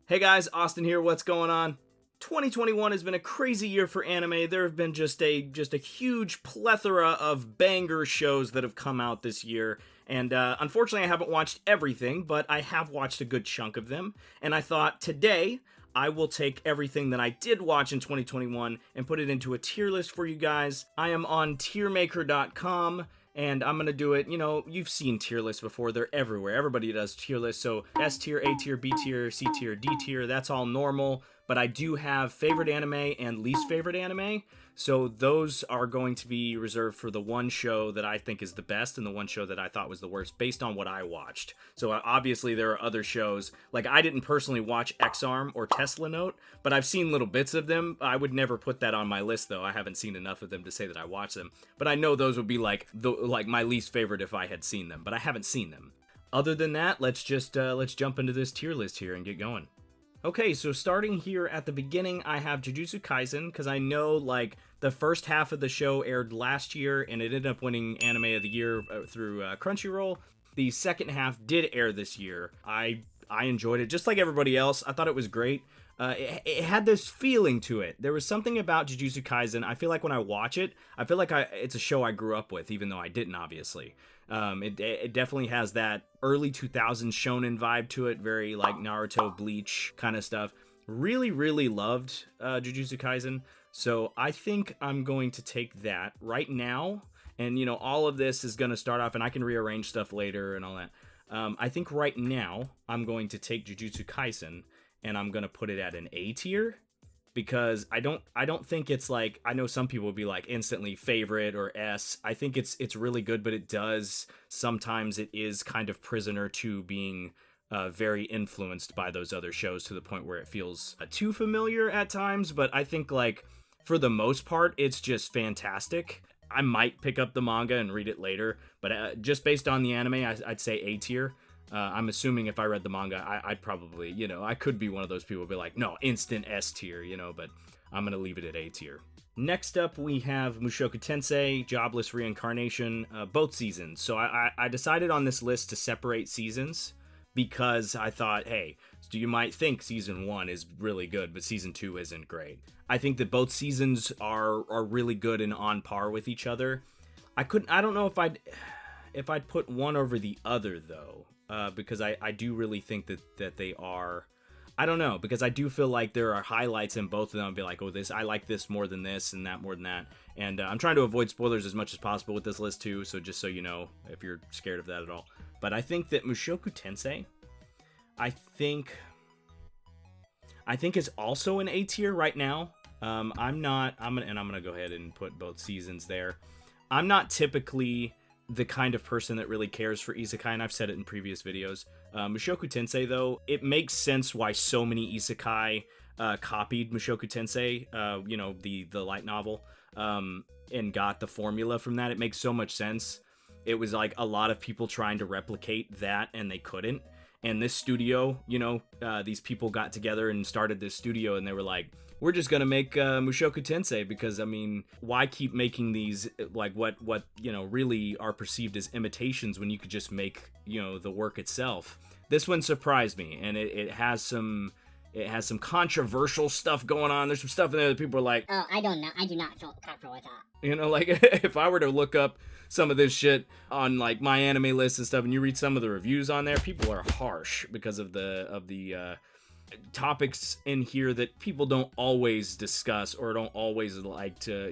Hey guys, Austin here. What's going on? 2021 has been a crazy year for anime. There have been just a huge plethora of banger shows that have come out this year. And unfortunately, I haven't watched everything, but I have watched a good chunk of them. And I thought today I will take everything that I did watch in 2021 and put it into a tier list for you guys. I am on tiermaker.com. And I'm going to do it, you've seen tier lists before. They're everywhere. Everybody does tier lists. So S tier, A tier, B tier, C tier, D tier. That's all normal. But I do have favorite anime and least favorite anime. So those are going to be reserved for the one show that I think is the best and the one show that I thought was the worst based on what I watched. So obviously there are other shows. Like I didn't personally watch X-Arm or Tesla Note, but I've seen little bits of them. I would never put that on my list though. I haven't seen enough of them to say that I watched them. But I know those would be like my least favorite if I had seen them, but I haven't seen them. Other than that, let's jump into this tier list here and get going. Okay, so starting here at the beginning, I have Jujutsu Kaisen, because I know, the first half of the show aired last year, and it ended up winning Anime of the Year through Crunchyroll. The second half did air this year. I enjoyed it, just like everybody else. I thought it was great. It had this feeling to it. There was something about Jujutsu Kaisen. I feel like when I watch it, I feel like it's a show I grew up with, even though I didn't, obviously. It definitely has that early 2000s shonen vibe to it, very like Naruto, Bleach kind of stuff. Really, really loved Jujutsu Kaisen. So I think I'm going to take that right now. And, all of this is going to start off, and I can rearrange stuff later and all that. I think right now I'm going to take Jujutsu Kaisen, and I'm going to put it at an A tier. Because I don't think it's like, I know some people would be like instantly favorite or S. I think it's really good, but sometimes it is kind of prisoner to being very influenced by those other shows to the point where it feels too familiar at times. But I think for the most part, it's just fantastic. I might pick up the manga and read it later, but just based on the anime, I'd say A tier. I'm assuming if I read the manga, I'd probably, I could be one of those people who be like, no, instant S tier, but I'm going to leave it at A tier. Next up, we have Mushoku Tensei, Jobless Reincarnation, both seasons. So I decided on this list to separate seasons because I thought, hey, so you might think season 1 is really good, but season 2 isn't great. I think that both seasons are really good and on par with each other. I don't know if I'd put one over the other though. Because I do really think that they are, I don't know, because I do feel like there are highlights in both of them. I'll be like, oh, I like this more than this and that more than that. And I'm trying to avoid spoilers as much as possible with this list too, so just so you know, if you're scared of that at all. But I think that Mushoku Tensei, I think is also an A tier right now. I'm gonna go ahead and put both seasons there. I'm not typically the kind of person that really cares for isekai, and I've said it in previous videos. Mushoku Tensei, though, it makes sense why so many isekai copied Mushoku Tensei, the light novel, and got the formula from that. It makes so much sense. It was like a lot of people trying to replicate that, and they couldn't. And this studio, these people got together and started this studio, and they were like, we're just gonna make Mushoku Tensei because, I mean, why keep making these like what really are perceived as imitations when you could just make the work itself. This one surprised me, and it has some controversial stuff going on. There's some stuff in there that people are like, oh, I don't know, I do not feel comfortable with that. Like if I were to look up some of this shit on like my anime list and stuff, and you read some of the reviews on there, people are harsh because of the topics in here that people don't always discuss or don't always like to,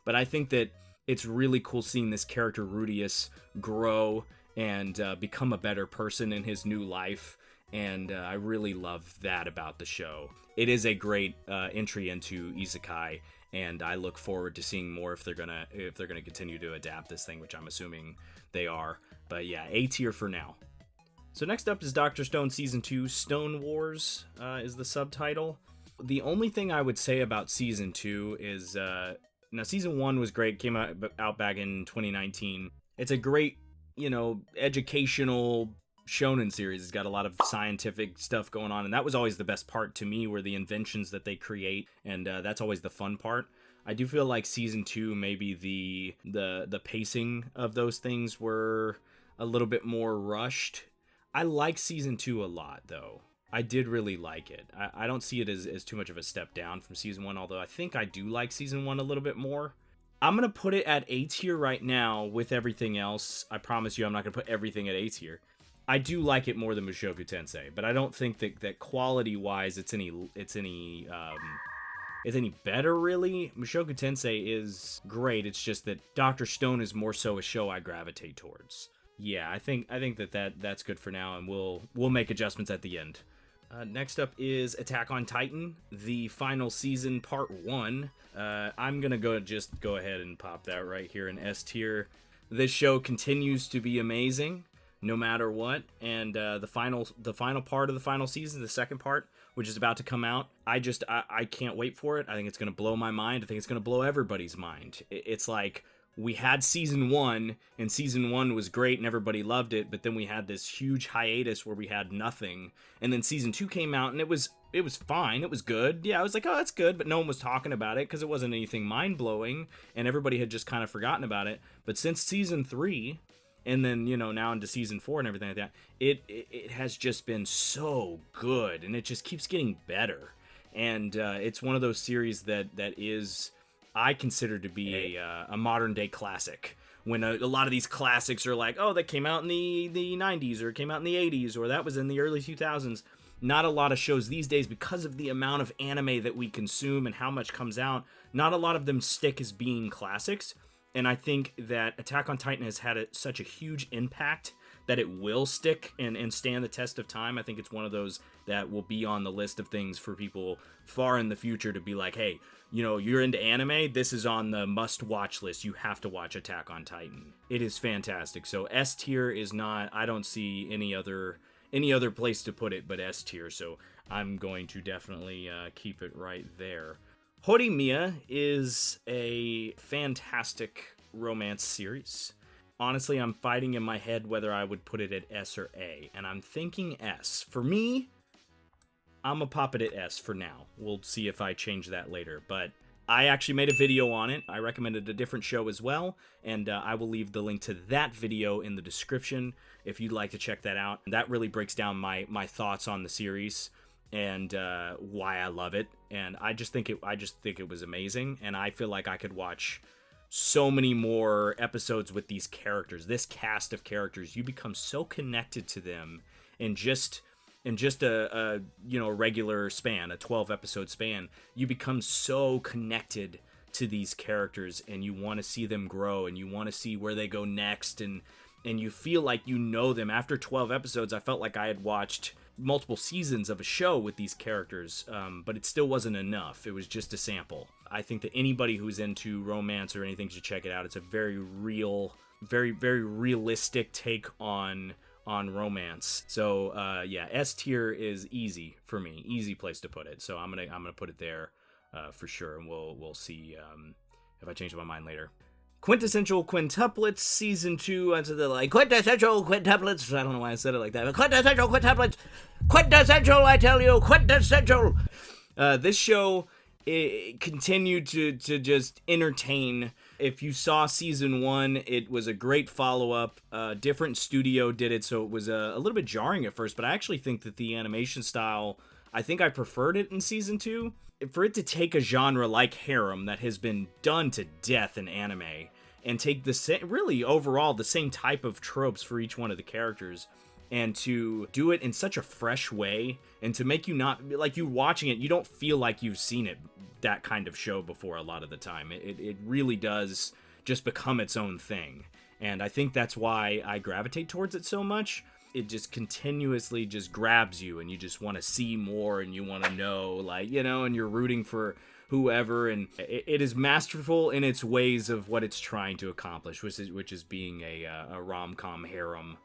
but I think that it's really cool seeing this character Rudius grow and become a better person in his new life, and I really love that about the show. It is a great entry into isekai, and I look forward to seeing more if they're gonna continue to adapt this thing, which I'm assuming they are. But yeah, A tier for now. So next up is Dr. Stone Season 2, Stone Wars is the subtitle. The only thing I would say about Season 2 is, now Season 1 was great, came out back in 2019. It's a great, educational shonen series. It's got a lot of scientific stuff going on, and that was always the best part to me, were the inventions that they create, and that's always the fun part. I do feel like Season 2, maybe the pacing of those things were a little bit more rushed. I like season 2 a lot, though. I did really like it. I don't see it as too much of a step down from season 1, although I think I do like season 1 a little bit more. I'm going to put it at A tier right now with everything else. I promise you I'm not going to put everything at A tier. I do like it more than Mushoku Tensei, but I don't think that quality-wise it's any better, really. Mushoku Tensei is great. It's just that Dr. Stone is more so a show I gravitate towards. Yeah, I think that's good for now, and we'll make adjustments at the end. Next up is Attack on Titan, the final season, part 1. I'm gonna go ahead and pop that right here in S tier. This show continues to be amazing, no matter what. And the final part of the final season, the second part, which is about to come out, I can't wait for it. I think it's gonna blow my mind. I think it's gonna blow everybody's mind. It's like, we had season 1, and season 1 was great and everybody loved it, but then we had this huge hiatus where we had nothing, and then season 2 came out and it was fine, it was good. Yeah, I was like, oh, that's good, but no one was talking about it because it wasn't anything mind-blowing, and everybody had just kind of forgotten about it. But since season 3, and then, now into season 4 and everything like that, it has just been so good, and it just keeps getting better. And it's one of those series that is, I consider to be a modern day classic. When a lot of these classics are like, oh, that came out in the 90s, or it came out in the 80s, or that was in the early 2000s. Not a lot of shows these days, because of the amount of anime that we consume and how much comes out, not a lot of them stick as being classics. And I think that Attack on Titan has had such a huge impact that it will stick and stand the test of time. I think it's one of those that will be on the list of things for people far in the future to be like, hey, you're into anime, this is on the must-watch list. You have to watch Attack on Titan. It is fantastic. So S tier is not, I don't see any other place to put it but S tier, so I'm going to definitely keep it right there. Horimiya is a fantastic romance series. Honestly, I'm fighting in my head whether I would put it at S or A, and I'm thinking S. For me, I'm gonna pop it at S for now. We'll see if I change that later, but I actually made a video on it. I recommended a different show as well, and I will leave the link to that video in the description if you'd like to check that out. That really breaks down my thoughts on the series and why I love it, and I just think it was amazing, and I feel like I could watch so many more episodes with these characters, this cast of characters. You become so connected to them in just a regular span, a 12 episode span. You become so connected to these characters, and you want to see them grow, and you want to see where they go next, and you feel like you know them. After 12 episodes, I felt like I had watched multiple seasons of a show with these characters, but it still wasn't enough. It was just a sample. I think that anybody who's into romance or anything should check it out. It's a very real, very, very realistic take on romance. So yeah, S tier is easy for me, easy place to put it. So I'm gonna put it there for sure, and we'll see if I change my mind later. Quintessential Quintuplets Season 2. And so they're like, Quintessential Quintuplets. I don't know why I said it like that, but Quintessential Quintuplets. Quintessential, I tell you, Quintessential. This show, it continued to just entertain. If you saw Season 1, it was a great follow-up. Different studio did it, so it was a little bit jarring at first, but I actually think that the animation style, I think I preferred it in Season 2. For it to take a genre like harem that has been done to death in anime and take really overall the same type of tropes for each one of the characters, and to do it in such a fresh way, and to make you not, like, you watching it, you don't feel like you've seen that kind of show before a lot of the time. It really does just become its own thing. And I think that's why I gravitate towards it so much. It just continuously just grabs you, and you just want to see more, and you want to know, like, and you're rooting for whoever, and it is masterful in its ways of what it's trying to accomplish, which is being a rom-com harem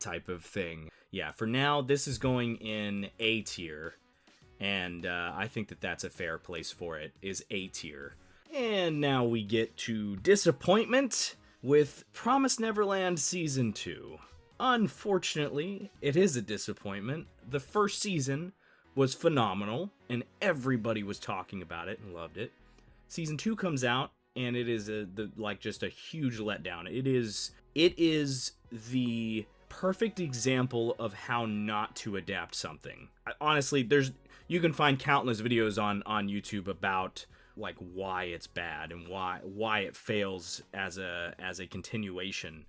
type of thing. Yeah, for now, this is going in A tier, and I think that that's a fair place for it, is A tier. And now we get to disappointment with Promised Neverland Season 2. Unfortunately, it is a disappointment. The first season was phenomenal, and everybody was talking about it and loved it. Season 2 comes out, and it is just a huge letdown. It is the perfect example of how not to adapt something. Honestly, you can find countless videos on YouTube about like why it's bad and why it fails as a continuation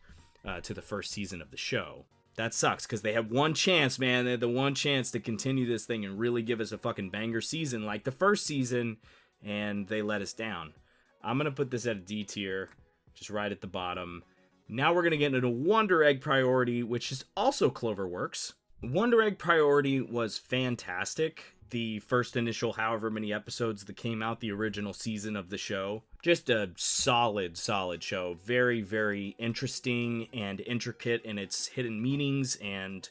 to the first season of the show. That sucks, because they had one chance, man. They had the one chance to continue this thing and really give us a fucking banger season like the first season, and they let us down. I'm going to put this at a D tier, just right at the bottom. Now we're going to get into Wonder Egg Priority, which is also Cloverworks. Wonder Egg Priority was fantastic. The first initial however many episodes that came out, the original season of the show. Just a solid show. Very, very interesting and intricate in its hidden meanings, and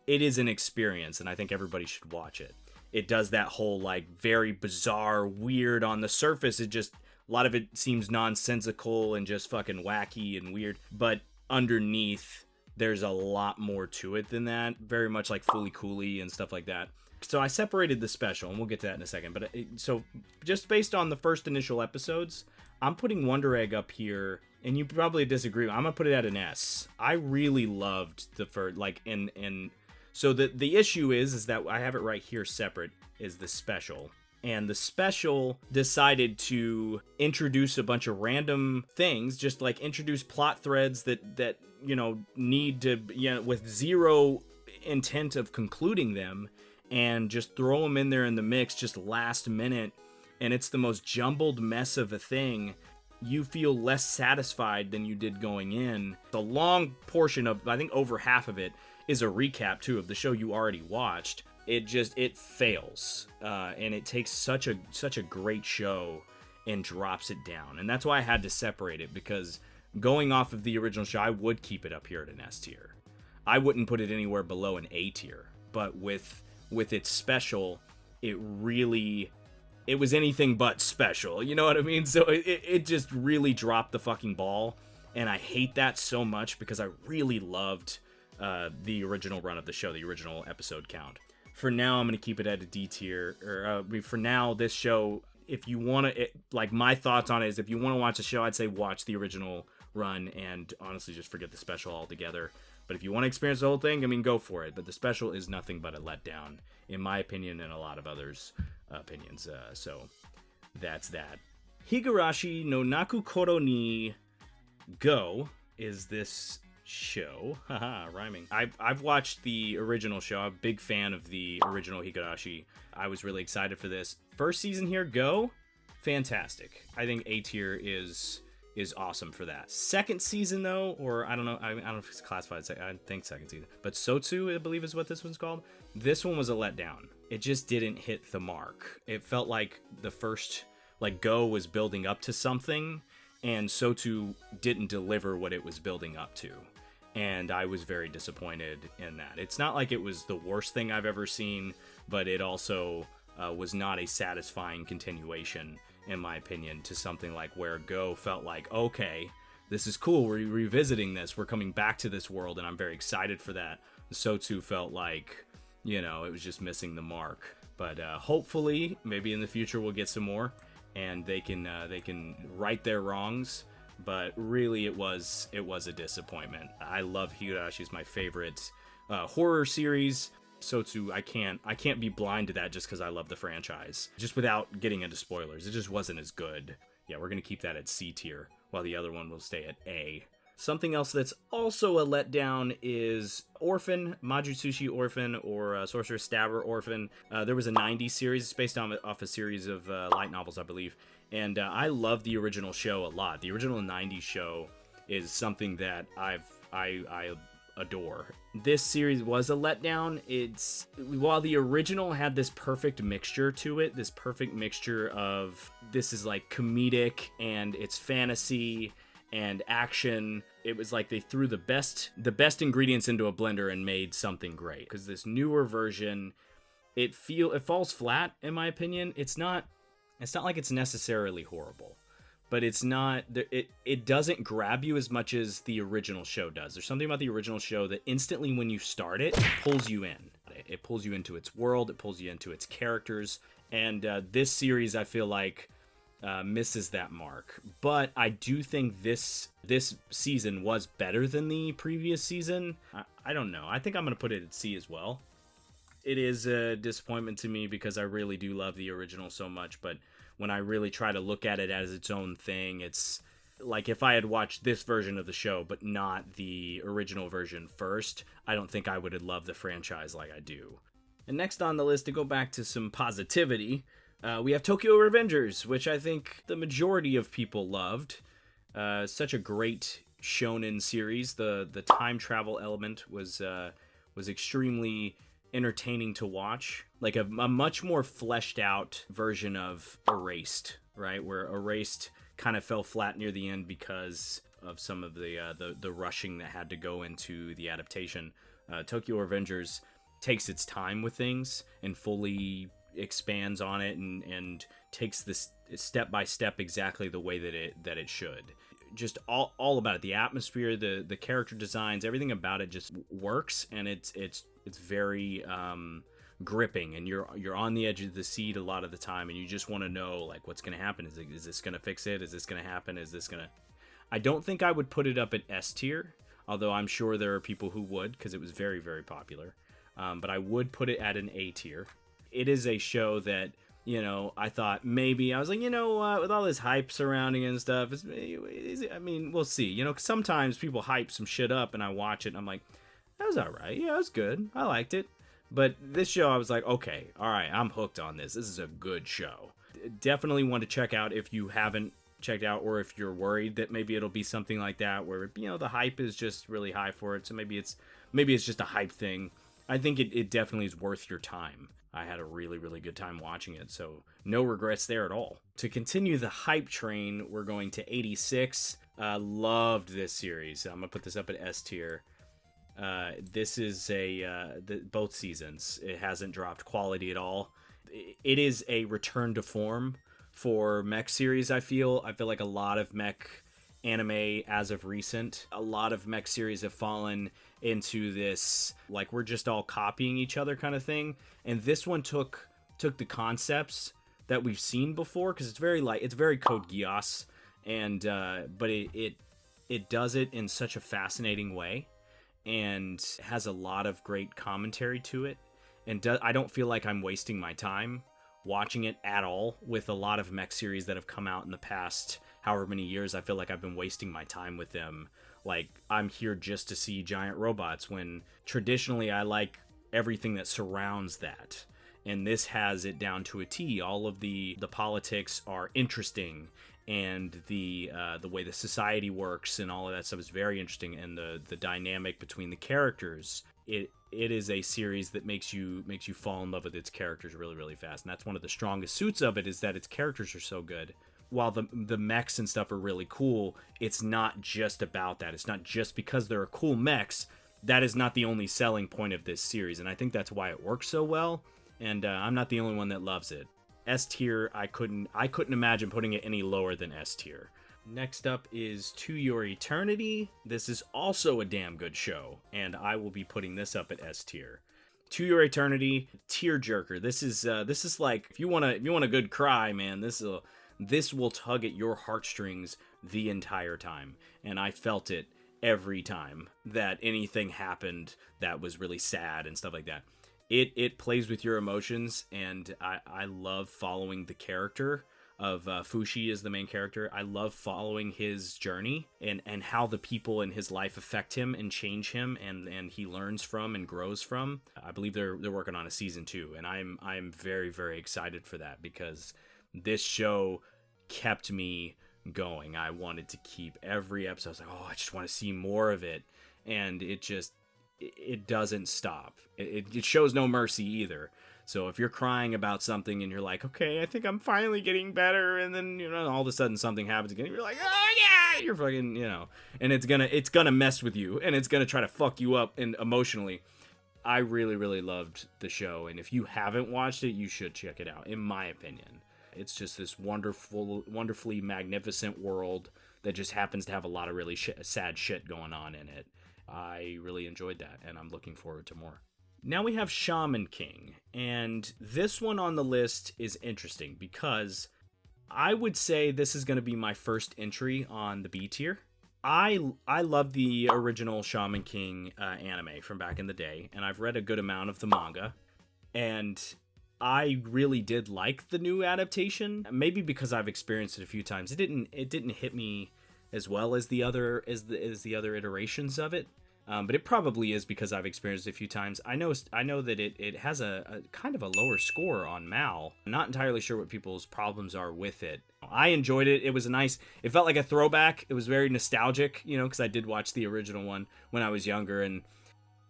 it is an experience, and I think everybody should watch it. It does that whole, like, very bizarre, weird on the surface. It just, a lot of it seems nonsensical and just fucking wacky and weird, but underneath, there's a lot more to it than that. Very much like Fooly Cooly and stuff like that. So I separated the special, and we'll get to that in a second. But so just based on the first initial episodes, I'm putting Wonder Egg up here, and you probably disagree. I'm gonna put it at an S. I really loved the first, like, and so the issue is that I have it right here separate is the special, and the special decided to introduce a bunch of random things, just like introduce plot threads that need to with zero intent of concluding them. And just throw them in there in the mix just last minute, and it's the most jumbled mess of a thing. You feel less satisfied than you did going in. The long portion of, I think over half of it, is a recap too of the show you already watched. It fails, and it takes such a great show and drops it down. And that's why I had to separate it, because going off of the original show, I would keep it up here at an S tier. I wouldn't put it anywhere below an A tier, but with its special, it was anything but special, you know what I mean? So it just really dropped the fucking ball, and I hate that so much, because I really loved the original run of the show, the original episode count. For now, I'm going to keep it at a D tier, or for now, this show, if you want to, like, my thoughts on it is, if you want to watch a show, I'd say watch the original run, and honestly just forget the special altogether. But if you want to experience the whole thing, I mean, go for it. But the special is nothing but a letdown, in my opinion, and a lot of others' opinions. So that's that. Higurashi no Naku Koro ni Go is this show. Haha, rhyming. I've watched the original show. I'm a big fan of the original Higurashi. I was really excited for this. First season here, Go, fantastic. I think A tier is awesome for that. Second season though, or I don't know if it's classified, I think second season, but Sotsu, I believe is what this one's called. This one was a letdown. It just didn't hit the mark. It felt like the first, like, Go was building up to something, and Sotsu didn't deliver what it was building up to. And I was very disappointed in that. It's not like it was the worst thing I've ever seen, but it also was not a satisfying continuation, in my opinion, to something like where Go felt like, okay, this is cool, we're revisiting this, we're coming back to this world, and I'm very excited for that. Sotsu felt like, it was just missing the mark. But hopefully, maybe in the future we'll get some more, and they can right their wrongs. But really, it was a disappointment. I love Higurashi. It's my favorite horror series. Sotsu, I can't be blind to that just because I love the franchise. Just without getting into spoilers, it just wasn't as good. Yeah, we're gonna keep that at C tier, while the other one will stay at A. Something else that's also a letdown is Orphan, Majutsushi Orphan, or Sorcerer's Stabber Orphan. There was a 90s series. It's based off a series of light novels, I believe. And I love the original show a lot. The original 90s show is something that I adore. This series was a letdown. While the original had this perfect mixture to it, this perfect mixture of, this is like comedic and it's fantasy and action. It was like they threw the best ingredients into a blender and made something great. Because this newer version, it falls flat, in my opinion. It's not like it's necessarily horrible, but it's not, it doesn't grab you as much as the original show does. There's something about the original show that instantly when you start it pulls you in. It pulls you into its world, it pulls you into its characters. And this series, I feel like, misses that mark. But I do think this season was better than the previous season. I don't know. I think I'm going to put it at C as well. It is a disappointment to me because I really do love the original so much, but when I really try to look at it as its own thing, it's like if I had watched this version of the show but not the original version first, I don't think I would have loved the franchise like I do. And next on the list, to go back to some positivity, we have Toyko Revengers, which I think the majority of people loved. Such a great shonen series. The time travel element was extremely entertaining to watch. Like a much more fleshed out version of Erased, right? Where Erased kind of fell flat near the end because of some of the rushing that had to go into the adaptation. Toyko Revengers takes its time with things and fully expands on it and takes this step by step exactly the way that it should. Just all about it. The atmosphere, the character designs, everything about it just works, and it's very gripping, and you're on the edge of the seat a lot of the time, and you just want to know like what's going to happen. Is this going to fix it? Is this going to happen? I don't think I would put it up at S tier, although I'm sure there are people who would because it was very, very popular. But I would put it at an A tier. It is a show that, I thought maybe, I was like, with all this hype surrounding it and stuff, we'll see. Sometimes people hype some shit up and I watch it and I'm like, that was all right. Yeah, it was good. I liked it. But this show, I was like, okay, all right, I'm hooked on this. This is a good show. Definitely want to check out if you haven't checked out, or if you're worried that maybe it'll be something like that where, the hype is just really high for it. So maybe it's just a hype thing. I think it definitely is worth your time. I had a really, really good time watching it, so no regrets there at all. To continue the hype train, we're going to 86. Loved this series. I'm going to put this up at S tier. This is both seasons. It hasn't dropped quality at all. It is a return to form for mech series, I feel. I feel like a lot of mech anime as of recent, a lot of mech series have fallen into this like we're just all copying each other kind of thing, and this one took the concepts that we've seen before, because it's very Code Geass, and but it does it in such a fascinating way and has a lot of great commentary to it, and I don't feel like I'm wasting my time watching it at all. With a lot of mech series that have come out in the past however many years, I feel like I've been wasting my time with them. Like, I'm here just to see giant robots, when traditionally I like everything that surrounds that. And this has it down to a T. All of the politics are interesting, and the way the society works and all of that stuff is very interesting, and the dynamic between the characters. It is a series that makes you fall in love with its characters really, really fast. And that's one of the strongest suits of it, is that its characters are so good. While the mechs and stuff are really cool, it's not just about that. It's not just because there are cool mechs. That is not the only selling point of this series, and I think that's why it works so well. And I'm not the only one that loves it. S tier, I couldn't imagine putting it any lower than S tier. Next up is To Your Eternity. This is also a damn good show, and I will be putting this up at S tier. To Your Eternity, tearjerker. This is like, if you want a good cry, man, this will tug at your heartstrings the entire time. And I felt it every time that anything happened that was really sad and stuff like that. It plays with your emotions, and I love following the character of Fushi is the main character. I love following his journey and how the people in his life affect him and change him, and he learns from and grows from. I believe they're working on a season 2, and I'm very, very excited for that, because this show kept me going. I wanted to keep every episode. I was like, oh, I just want to see more of it. And it doesn't stop. It shows no mercy either. So if you're crying about something and you're like, okay, I think I'm finally getting better, and then, all of a sudden something happens again, you're like, oh yeah, you're fucking, and it's gonna mess with you, and it's gonna try to fuck you up and emotionally. I really, really loved the show, and if you haven't watched it, you should check it out, in my opinion. It's just this wonderfully magnificent world that just happens to have a lot of really sad shit going on in it. I really enjoyed that, and I'm looking forward to more. Now we have Shaman King, and this one on the list is interesting because I would say this is going to be my first entry on the B tier. I love the original Shaman King anime from back in the day, and I've read a good amount of the manga, and I really did like the new adaptation. Maybe because I've experienced it a few times. It didn't hit me as well as the other iterations of it. But it probably is because I've experienced it a few times. I know that it has a kind of a lower score on Mal. I'm not entirely sure what people's problems are with it. I enjoyed it. It was it felt like a throwback. It was very nostalgic, because I did watch the original one when I was younger, and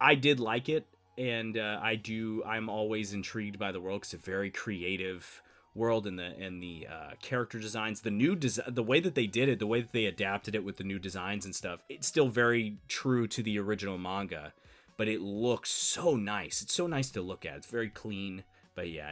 I did like it. And I'm always intrigued by the world because it's a very creative world, and the character designs, the way that they did it, the way that they adapted it with the new designs and stuff, it's still very true to the original manga, but it looks so nice. It's so nice to look at. It's very clean. But yeah,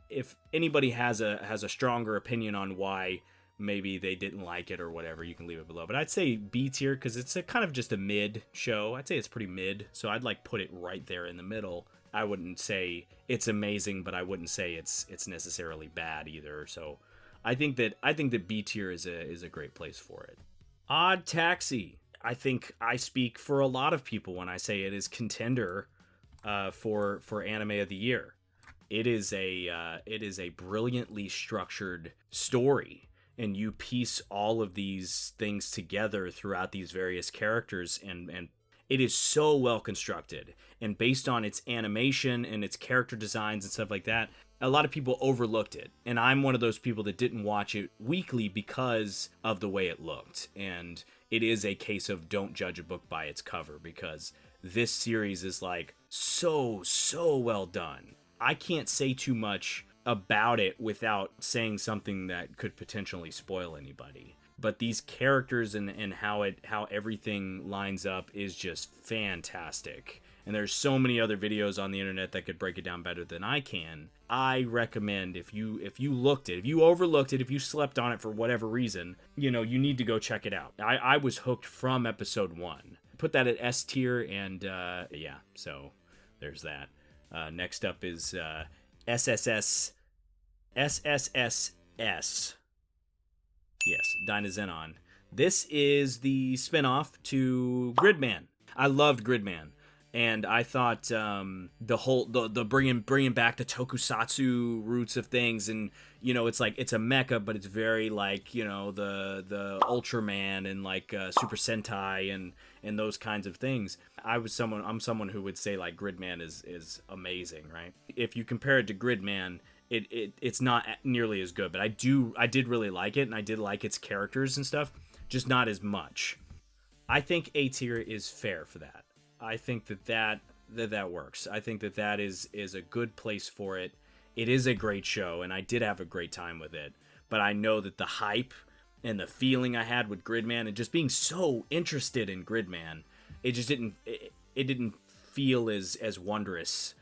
if anybody has a stronger opinion on why maybe they didn't like it or whatever, you can leave it below. But I'd say B tier because it's a kind of just a mid show. I'd say it's pretty mid, so I'd put it right there in the middle. I wouldn't say it's amazing, but I wouldn't say it's necessarily bad either. So I think that B tier is a great place for it. Odd Taxi. I think I speak for a lot of people when I say it is contender for anime of the year. It is a brilliantly structured story, and you piece all of these things together throughout these various characters, and it is so well constructed, and based on its animation and its character designs and stuff like that, a lot of people overlooked it. And I'm one of those people that didn't watch it weekly because of the way it looked. And it is a case of don't judge a book by its cover, because this series is so well done. I can't say too much about it without saying something that could potentially spoil anybody. But these characters and how everything lines up is just fantastic. And there's so many other videos on the internet that could break it down better than I can. I recommend if you overlooked it, if you slept on it for whatever reason, you need to go check it out. I was hooked from episode 1. Put that at S tier, and yeah, so there's that. Next up is SSSS. Yes, Dynazenon. This is the spinoff to Gridman. I loved Gridman, and I thought the bringing back the tokusatsu roots of things, and it's it's a mecha, but it's very the Ultraman and Super Sentai and those kinds of things. I'm someone who would say Gridman is amazing, right? If you compare it to Gridman, it's not nearly as good, but I did really like it, and I did like its characters and stuff, just not as much. I think A tier is fair for that. I think that works. I think that is a good place for it. It is a great show, and I did have a great time with it, but I know that the hype and the feeling I had with Gridman and just being so interested in Gridman, it just didn't feel as wondrous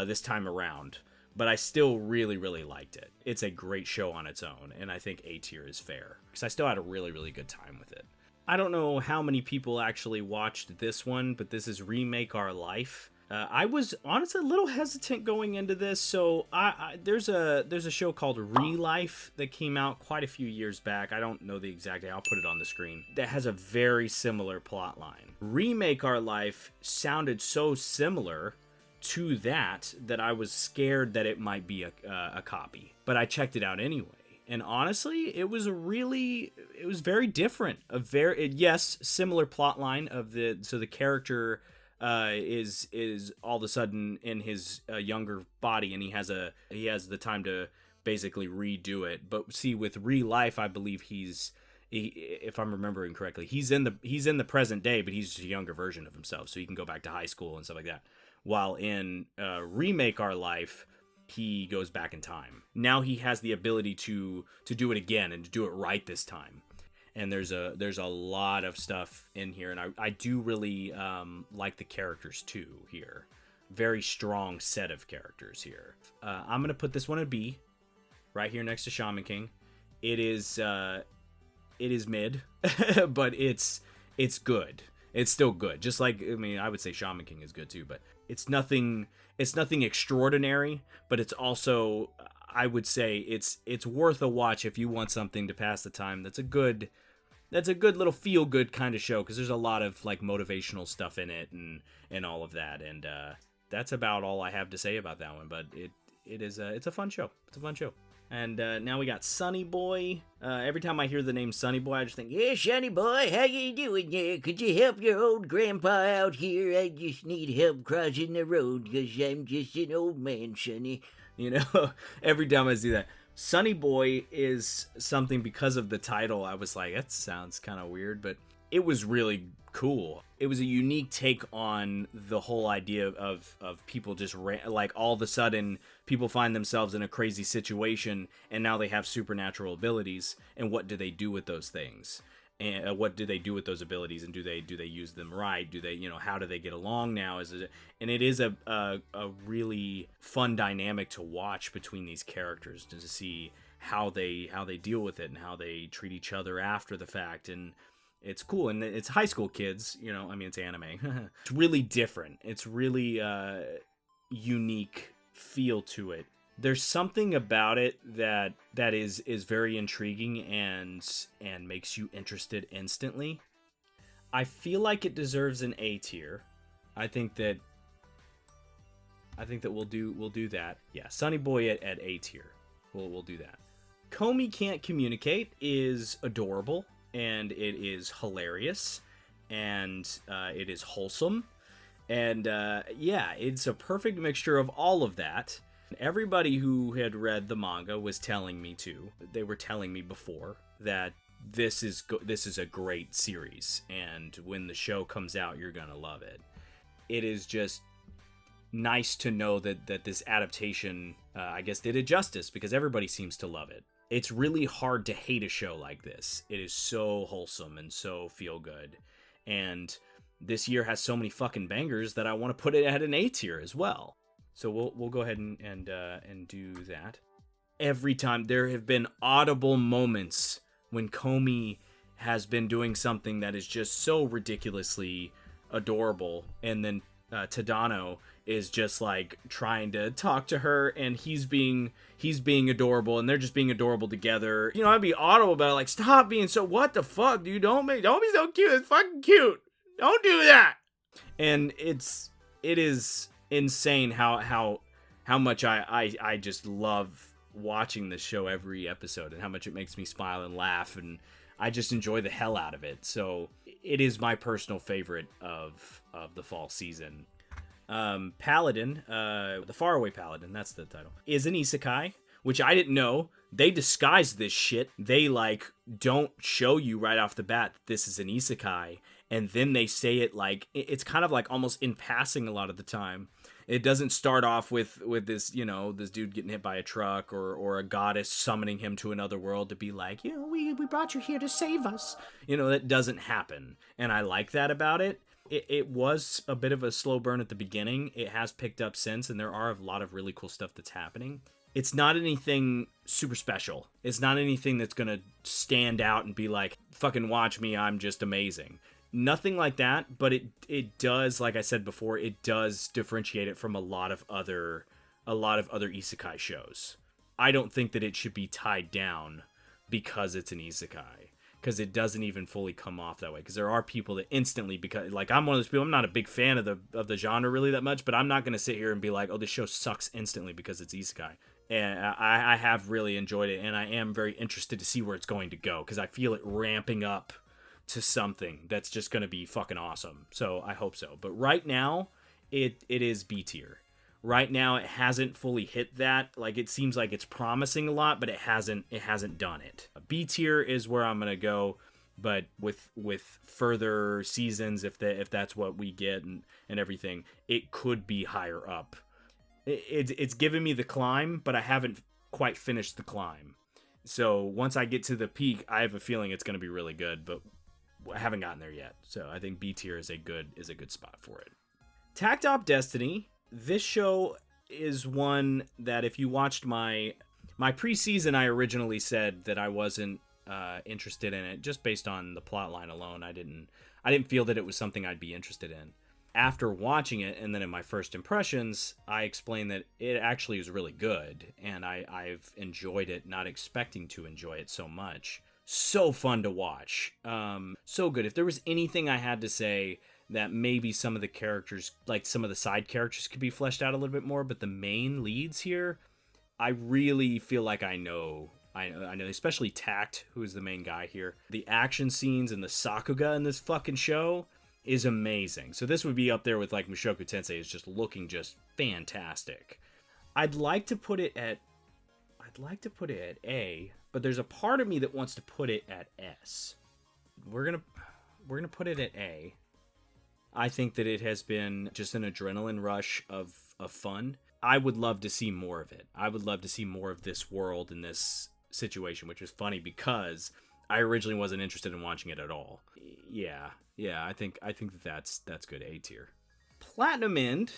this time around. But I still really, really liked it. It's a great show on its own, and I think A tier is fair, because I still had a really, really good time with it. I don't know how many people actually watched this one, but this is Remake Our Life. I was honestly a little hesitant going into this, so there's a show called Re-Life that came out quite a few years back. I don't know the exact day. I'll put it on the screen. That has a very similar plot line. Remake Our Life sounded so similar to that I was scared that it might be a copy, but I checked it out anyway, and honestly it was very different. Yes, similar plot line so the character is all of a sudden in his younger body, and he has the time to basically redo it. But see, with Re-Life, I believe if I'm remembering correctly, he's in the present day, but he's just a younger version of himself, so he can go back to high school and stuff like that. While in Remake Our Life, he goes back in time. Now he has the ability to do it again, and to do it right this time. And there's a lot of stuff in here, and I do really like the characters too here. Very strong set of characters here. I'm gonna put this one a B, right here next to Shaman King. It is mid, but it's good. It's still good. Just I would say Shaman King is good too, but it's nothing extraordinary, but it's also, I would say it's worth a watch if you want something to pass the time. That's a good little feel good kind of show, because there's a lot of like motivational stuff in it and all of that. And that's about all I have to say about that one. But it's a fun show. It's a fun show. And now we got Sonny Boy. Every time I hear the name Sonny Boy, I just think, yeah, Sonny Boy, how you doing there? Could you help your old grandpa out here? I just need help crossing the road, because I'm just an old man, Sonny. You know, every time I see that. Sonny Boy is something, because of the title, I was like, that sounds kind of weird, but it was really cool. It was a unique take on the whole idea of people just like all of a sudden people find themselves in a crazy situation and now they have supernatural abilities, and what do they do with those things? And what do they do with those abilities, and do they use them right? Do they, how do they get along now? And it is a really fun dynamic to watch between these characters, to see how they deal with it and how they treat each other after the fact. And it's cool, and it's high school kids, it's anime. It's really different. It's really unique feel to it. There's something about it that is very intriguing and makes you interested instantly. I feel like it deserves an A tier. I think that we'll do that. Yeah, Sonny Boy at A tier. We'll do that. Komi Can't Communicate is adorable, and it is hilarious, and it is wholesome, and it's a perfect mixture of all of that. Everybody who had read the manga was telling me they were telling me before that this is a great series, and when the show comes out, you're gonna love it. It is just nice to know that this adaptation, I guess, did it justice, because everybody seems to love it. It's really hard to hate a show like this. It is so wholesome and so feel good. And this year has so many fucking bangers that I want to put it at an A tier as well. So we'll go ahead and do that. Every time there have been audible moments when Komi has been doing something that is just so ridiculously adorable, and then Tadano is just like trying to talk to her, and he's being adorable, and they're just being adorable together. I'd be audible about it, like, stop being so, what the fuck, dude, don't be so cute, it's fucking cute, don't do that. And it is insane how much I just love watching this show every episode, and how much it makes me smile and laugh, and I just enjoy the hell out of it. So it is my personal favorite of the fall season. Paladin, the Faraway Paladin, that's the title, is an isekai, which I didn't know. They disguise this shit. They don't show you right off the bat that this is an isekai, and then they say it like it's kind of like almost in passing a lot of the time. It doesn't start off with this, this dude getting hit by a truck or a goddess summoning him to another world to be like, we brought you here to save us. That doesn't happen. And I like that about it. It was a bit of a slow burn at the beginning. It has picked up since, and there are a lot of really cool stuff that's happening. It's not anything super special. It's not anything that's going to stand out and be like, fucking watch me, I'm just amazing. Nothing like that, but it does, like I said before, it does differentiate it from a lot of other isekai shows. I don't think that it should be tied down because it's an isekai, because it doesn't even fully come off that way. Because there are people that instantly, because like I'm one of those people, I'm not a big fan of the genre really that much, but I'm not going to sit here and be like, oh, this show sucks instantly because it's isekai. And I have really enjoyed it, and I am very interested to see where it's going to go, because I feel it ramping up to something that's just going to be fucking awesome. So I hope so. But right now, it is B tier. Right now, it hasn't fully hit that. Like, it seems like it's promising a lot, but it hasn't done it. B tier is where I'm going to go, but with further seasons, if that's what we get and everything, it could be higher up. It's given me the climb, but I haven't quite finished the climb. So once I get to the peak, I have a feeling it's going to be really good, but I haven't gotten there yet. So I think B tier is a good spot for it. Tacked Up Destiny. This show is one that if you watched my preseason, I originally said that I wasn't interested in it just based on the plot line alone. I didn't feel that it was something I'd be interested in. after watching it, and then in my first impressions, I explained that it actually is really good, and I've enjoyed it, not expecting to enjoy it so much. So fun to watch. So good. If there was anything I had to say that maybe some of the characters, like some of the side characters, could be fleshed out a little bit more, but the main leads here, I really feel like I know, especially Tact, who is the main guy here. The action scenes and the Sakuga in this fucking show is amazing. So this would be up there with like Mushoku Tensei, is just looking just fantastic. I'd like to put it at A, but there's a part of me that wants to put it at S. We're gonna put it at A. I think that it has been just an adrenaline rush of fun. I would love to see more of it. I would love to see more of this world in this situation, which is funny because I originally wasn't interested in watching it at all. Yeah, I think that's good. A tier. Platinum End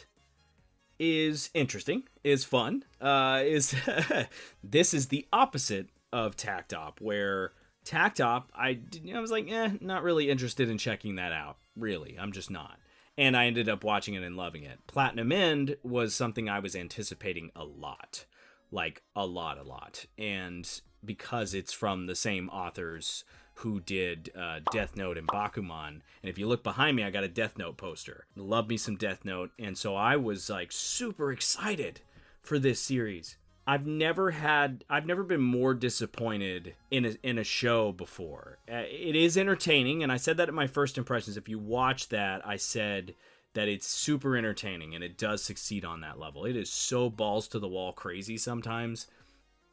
is interesting, is fun. This is the opposite of Tact Op, where Tact Op, I was like, not really interested in checking that out. Really, I'm just not. And I ended up watching it and loving it. Platinum End was something I was anticipating a lot. Like, a lot. And because it's from the same authors who did Death Note and Bakuman. And if you look behind me, I got a Death Note poster. Love me some Death Note. And so I was, like, super excited for this series. I've never been more disappointed in a show before. It is entertaining, and I said that in my first impressions. If you watch that, I said that it's super entertaining, and it does succeed on that level. It is so balls to the wall crazy sometimes.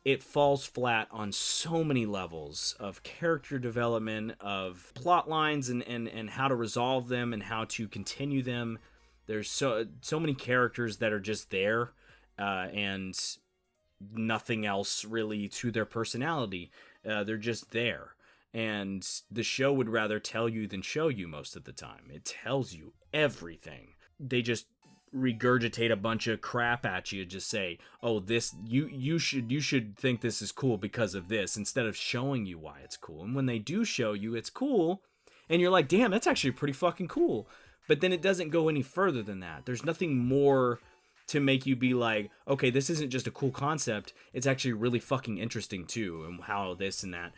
It falls flat on so many levels of character development, of plot lines, and how to resolve them and how to continue them. There's so many characters that are just there, and nothing else really to their personality. They're just there. And the show would rather tell you than show you most of the time. It tells you everything. They just regurgitate a bunch of crap at you, just say, oh, this you should think this is cool because of this, instead of showing you why it's cool. And when they do show you it's cool, and you're like, damn, that's actually pretty fucking cool. But then it doesn't go any further than that. There's nothing more to make you be like, okay, this isn't just a cool concept, it's actually really fucking interesting too, and how this and that.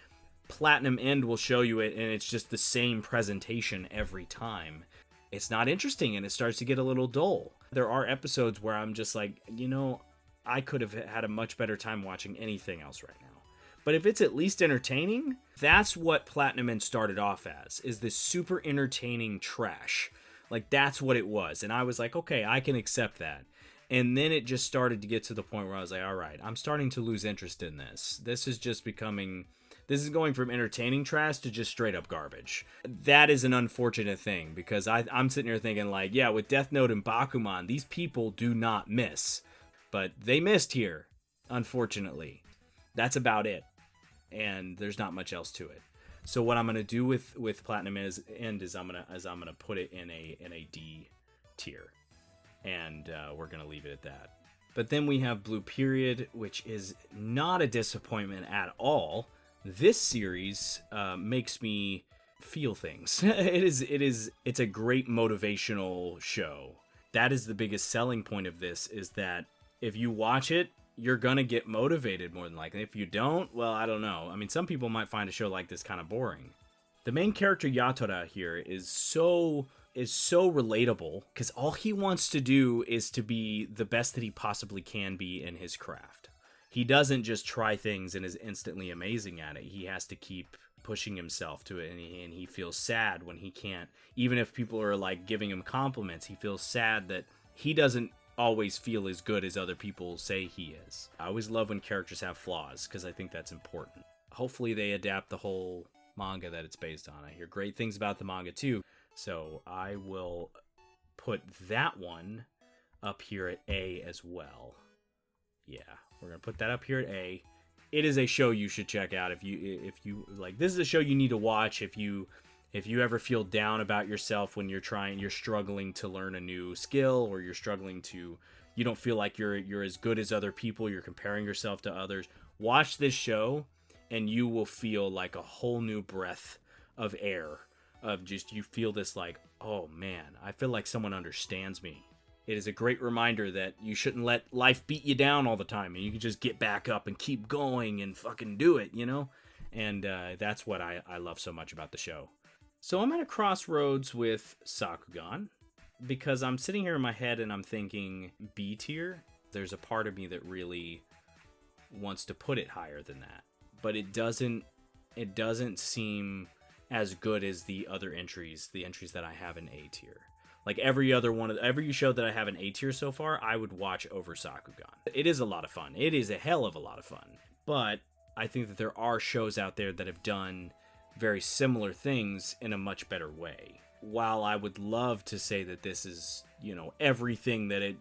Platinum End will show you it, and it's just the same presentation every time. It's not interesting, and it starts to get a little dull. There are episodes where I'm just like, I could have had a much better time watching anything else right now. But if it's at least entertaining, that's what Platinum End started off as, is this super entertaining trash. Like, that's what it was. And I was like, okay, I can accept that. And then it just started to get to the point where I was like, all right, I'm starting to lose interest in this. This is going from entertaining trash to just straight up garbage. That is an unfortunate thing, because I'm sitting here thinking like, yeah, with Death Note and Bakuman, these people do not miss. But they missed here, unfortunately. That's about it. And there's not much else to it. So what I'm going to do with Platinum End is I'm gonna put it in a D tier. And we're going to leave it at that. But then we have Blue Period, which is not a disappointment at all. This series makes me feel things. It's a great motivational show. That is the biggest selling point of this, is that if you watch it, you're going to get motivated more than likely. If you don't, well, I don't know. I mean, some people might find a show like this kind of boring. The main character, Yatora, here is so relatable, because all he wants to do is to be the best that he possibly can be in his craft. He doesn't just try things and is instantly amazing at it. He has to keep pushing himself to it, and he feels sad when he can't. Even if people are like giving him compliments, he feels sad that he doesn't always feel as good as other people say he is. I always love when characters have flaws, because I think that's important. Hopefully they adapt the whole manga that it's based on. I hear great things about the manga too. So I will put that one up here at A as well. Yeah, we're going to put that up here at A. It is a show you should check out if you like. This is a show you need to watch if you ever feel down about yourself when you're struggling to learn a new skill, or you don't feel like you're as good as other people, you're comparing yourself to others. Watch this show and you will feel like a whole new breath of air. Of just, you feel this like, oh man, I feel like someone understands me. It is a great reminder that you shouldn't let life beat you down all the time, and you can just get back up and keep going and fucking do it, you know? And that's what I love so much about the show. So I'm at a crossroads with Sakugan, because I'm sitting here in my head and I'm thinking B tier. There's a part of me that really wants to put it higher than that, but it doesn't seem as good as the other entries, the entries that I have in A tier. Like every show that I have in A tier so far, I would watch over Sakugan. It is a lot of fun. It is a hell of a lot of fun. But I think that there are shows out there that have done very similar things in a much better way. While I would love to say that this is, everything that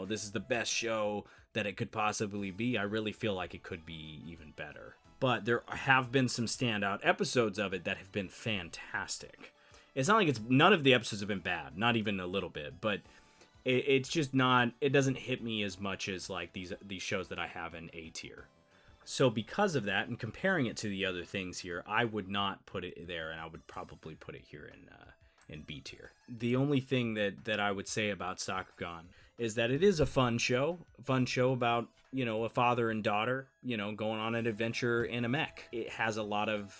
this is the best show that it could possibly be, I really feel like it could be even better. But there have been some standout episodes of it that have been fantastic. It's not like none of the episodes have been bad, not even a little bit, but it's just not, it doesn't hit me as much as like these shows that I have in A tier. So because of that, and comparing it to the other things here, I would not put it there, and I would probably put it here in B tier. The only thing that I would say about Sakugan is that it is a fun show about, a father and daughter, going on an adventure in a mech. It has a lot of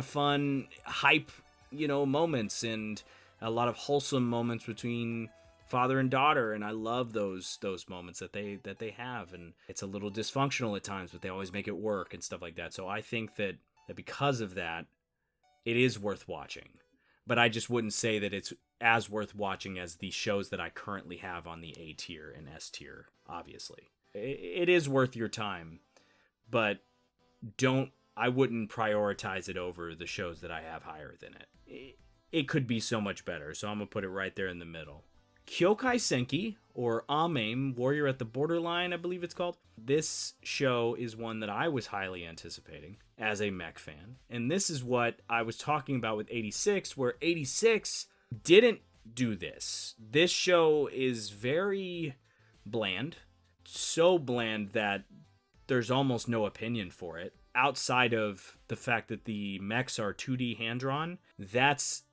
fun, hype, moments, and a lot of wholesome moments between father and daughter, and I love those moments that they have, and it's a little dysfunctional at times, but they always make it work and stuff like that. So I think that because of that, it is worth watching. But I just wouldn't say that it's as worth watching as the shows that I currently have on the A tier and S tier, obviously. It is worth your time, but I wouldn't prioritize it over the shows that I have higher than it. It could be so much better, so I'm going to put it right there in the middle. Kyokai Senki, or Amame, Warrior at the Borderline, I believe it's called. This show is one that I was highly anticipating as a mech fan. And this is what I was talking about with 86, where 86 didn't do this. This show is very bland. So bland that there's almost no opinion for it. Outside of the fact that the mechs are 2D hand-drawn, that's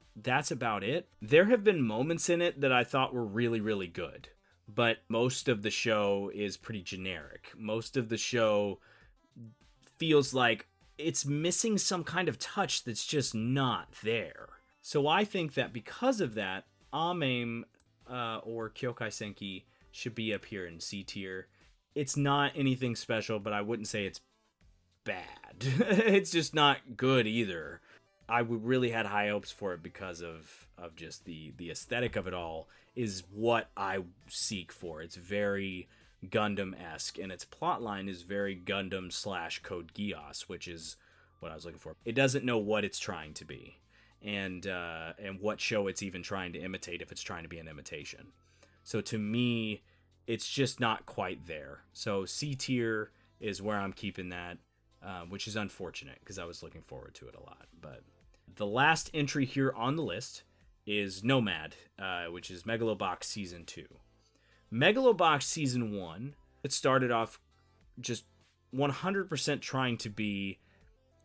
about it. There have been moments in it that I thought were really, really good, but most of the show is pretty generic. Most of the show feels like it's missing some kind of touch that's just not there. So I think that because of that, Amame or Kyokai Senki should be up here in C tier. It's not anything special, but I wouldn't say it's bad. It's just not good either. I really had high hopes for it because of just the aesthetic of it all is what I seek for. It's very Gundam-esque, and its plotline is very Gundam / Code Geass, which is what I was looking for. It doesn't know what it's trying to be, and what show it's even trying to imitate, if it's trying to be an imitation. So to me, it's just not quite there. So C tier is where I'm keeping that, which is unfortunate because I was looking forward to it a lot. But the last entry here on the list is Nomad, which is Megalobox Season 2. Megalobox Season 1, it started off just 100% trying to be...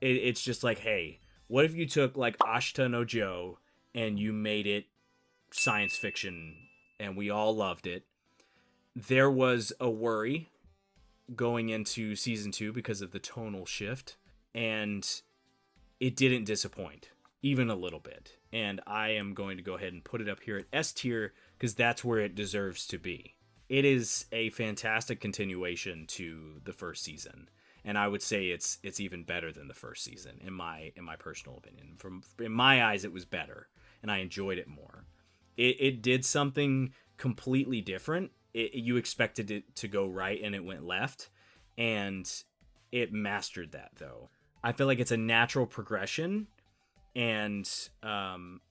It's just like, hey, what if you took like Ashita no Joe and you made it science fiction and we all loved it? There was a worry going into Season 2 because of the tonal shift, and it didn't disappoint, even a little bit. And I am going to go ahead and put it up here at S tier because that's where it deserves to be. It is a fantastic continuation to the first season, and I would say it's even better than the first season in my personal opinion. In my eyes, it was better, and I enjoyed it more. It did something completely different. You expected it to go right, and it went left, and it mastered that, though. I feel like it's a natural progression and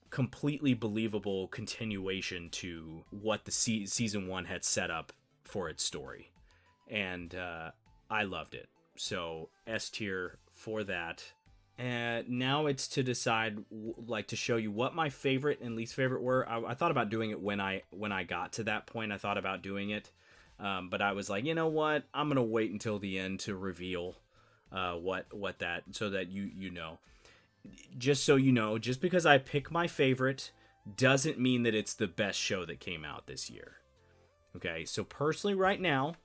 completely believable continuation to what the season 1 had set up for its story. And I loved it. So S tier for that. And now it's to decide, like, to show you what my favorite and least favorite were. I thought about doing it when I got to that point. I thought about doing it, but I was like, you know what? I'm gonna wait until the end to reveal what that, so that you know. Just so you know, just because I pick my favorite doesn't mean that it's the best show that came out this year. Okay, so personally right now,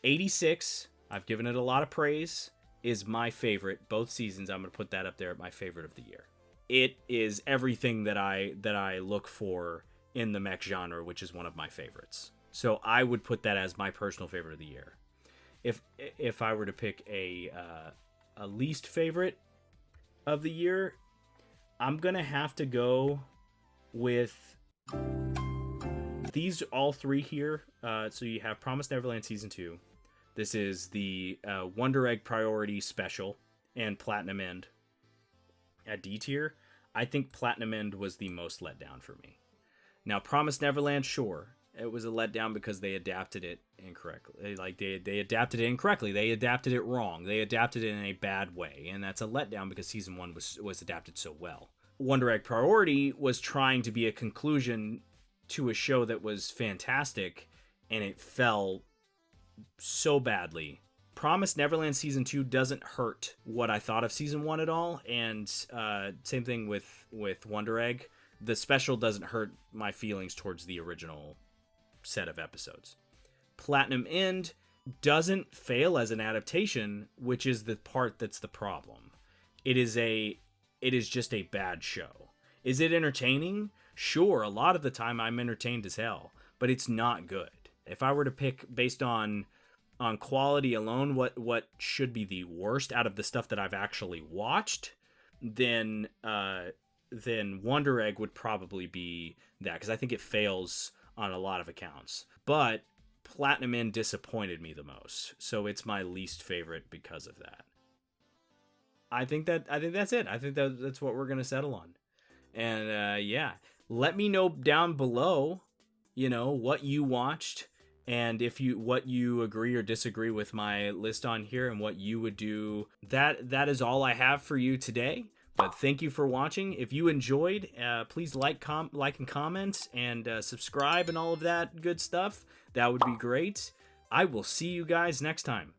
86, I've given it a lot of praise, is my favorite. Both seasons, I'm going to put that up there at my favorite of the year. It is everything that I look for in the mech genre, which is one of my favorites. So I would put that as my personal favorite of the year. If I were to pick a least favorite of the year, I'm going to have to go with these all three here. So you have Promised Neverland Season 2. This is the Wonder Egg Priority Special and Platinum End. At D tier, I think Platinum End was the most let down for me. Now, Promised Neverland, sure, it was a letdown because they adapted it incorrectly. Like, they adapted it incorrectly. They adapted it wrong. They adapted it in a bad way, and that's a letdown because Season 1 was adapted so well. Wonder Egg Priority was trying to be a conclusion to a show that was fantastic, and it fell so badly. Promised Neverland Season 2 doesn't hurt what I thought of Season 1 at all, and same thing with Wonder Egg. The special doesn't hurt my feelings towards the original set of episodes. Platinum End doesn't fail as an adaptation, which is the part that's the problem. It is just a bad show. Is it entertaining? Sure, a lot of the time I'm entertained as hell, but it's not good. If I were to pick based on quality alone what should be the worst out of the stuff that I've actually watched, then Wonder Egg would probably be that, because I think it fails on a lot of accounts. But Platinum End disappointed me the most, so it's my least favorite because of that. I think that's it. I think that's what we're gonna settle on. And yeah, let me know down below, what you watched, and what you agree or disagree with my list on here, and what you would do. That is all I have for you today. But thank you for watching. If you enjoyed, please like and comment, and subscribe and all of that good stuff. That would be great. I will see you guys next time.